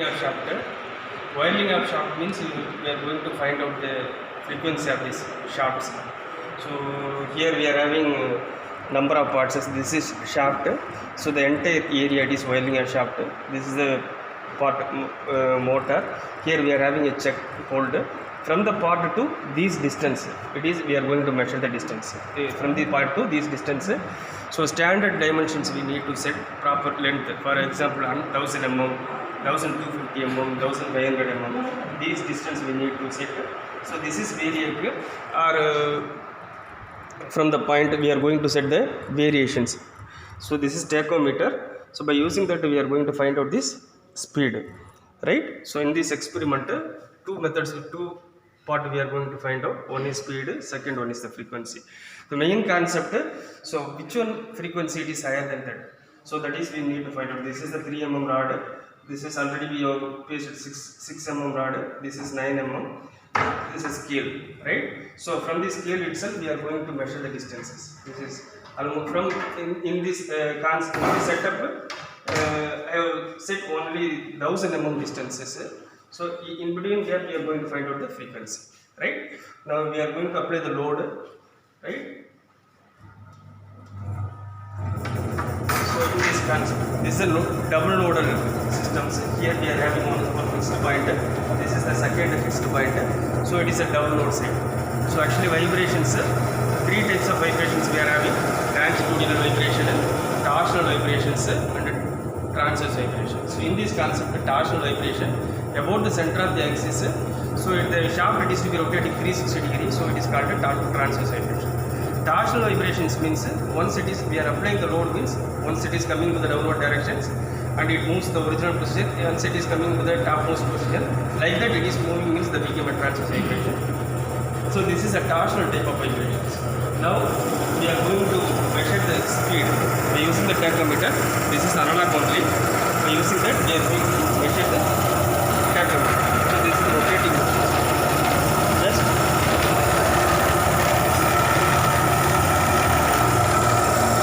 winding of shaft. Winding of shaft means we are going to find out the frequency of these shafts. So here we are having number of parts. This is shaft. So the entire area it is winding of shaft. This is the part motor. Here we are having a check hold. From the part to this distance, it is we are going to measure the distance from the part to this distance. So standard dimensions we need to set proper length. For example, 1000 mm, 1250 mm, 1500 mm. These distance we need to set. So this is variable or from the point we are going to set the variations. So this is tachometer. So by using that we are going to find out this speed, right? So in this experiment, two methods, two part we are going to find out. One is speed, second one is the frequency. The main concept, so which one frequency it is higher than that. So that is we need to find out. This is the 3 mm rod. This is already we have pasted 6 mm rod. This is 9 mm. This is scale, right? So from this scale itself we are going to measure the distances. This is almost from in this setup. I have set only 1000 mm distances. So in between here we are going to find out the frequency, right? Now we are going to apply the load, right? So in this concept, this is a double loader systems. Here we are having one fixed point. This is the second fixed point. So it is a double load set. So actually vibrations, three types of vibrations we are having: longitudinal vibration, torsional vibrations, and transverse vibration. So in this concept, torsional vibration about the center of the axis. So the shaft it is to be rotating 360 degrees. So it is called a transverse vibration. Torsional vibrations means once it is we are applying the load means once it is coming to the downward directions and it moves the original position. Once it is coming to the topmost position, like that it is moving means the become a transverse vibration. So this is a torsional type of vibrations. Now we are going to measure the speed by using the tachometer. This is analog only. By using that we are going to measure the tachometer. So this is rotating. Yes.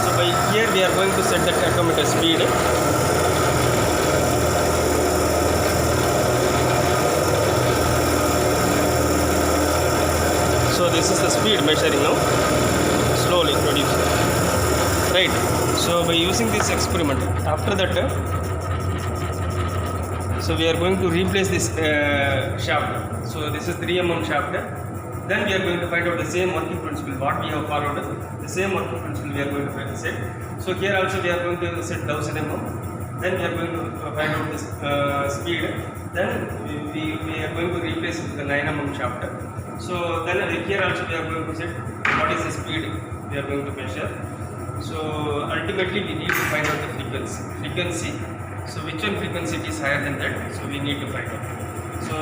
So by here we are going to set the tachometer speed. So this is the speed measuring now, slowly reducing, right? So by using this experiment, after that, so we are going to replace this shaft. So this is 3 mm shaft. Then we are going to find out the same working principle, what we have followed, the same working principle we are going to set. So here also we are going to set 1000 mm. Then we are going to find out this speed. Then we are going to replace with the 9 mm shaft. So then here also we are going to set what is the speed we are going to measure. So ultimately we need to find out the frequency. So which one frequency it is higher than that? So we need to find out. So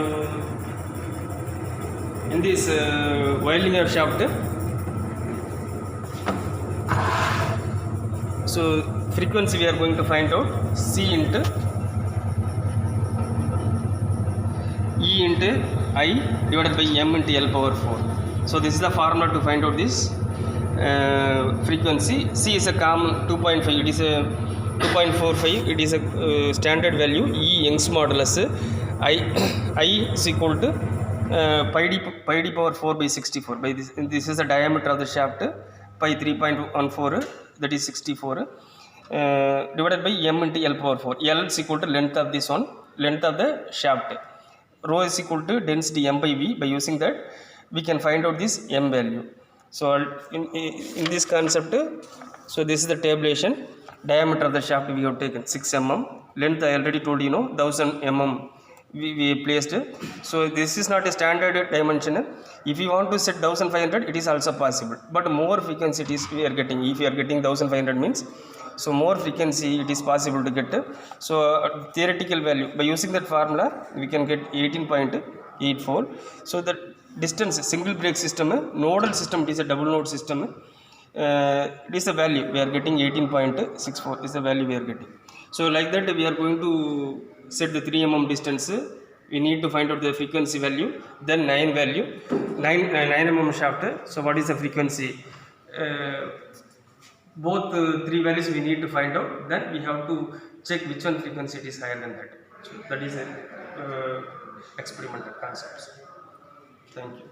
in this winding of shaft, so frequency we are going to find out C into E into I divided by M into L power 4. So this is the formula to find out this frequency. C is a common 2.5. It is a 2.45. It is a standard value. E Young's modulus. I is equal to pi d power 4 by 64. By this is the diameter of the shaft. Pi 3.14. That is 64. Divided by M into L power 4. L is equal to length of this one. Length of the shaft. Rho is equal to density M by V. By using that we can find out this M value. So in this concept, so this is the tabulation. Diameter of the shaft we have taken 6 mm. Length I already told you, 1000 mm we placed. So this is not a standard dimension. If you want to set 1500, it is also possible, but more frequency it is we are getting. If you are getting 1500 means, so more frequency it is possible to get. So theoretical value by using that formula we can get 18.84. so the distance single brake system, nodal system, it is a double node system. It is the value we are getting 18.64 is the value we are getting. So like that we are going to set the 3 mm distance. We need to find out the frequency value, then 9 value, 9 mm shaft. So what is the frequency? Both three values we need to find out. Then we have to check which one frequency it is higher than that. So that is a experimental concepts. Thank you.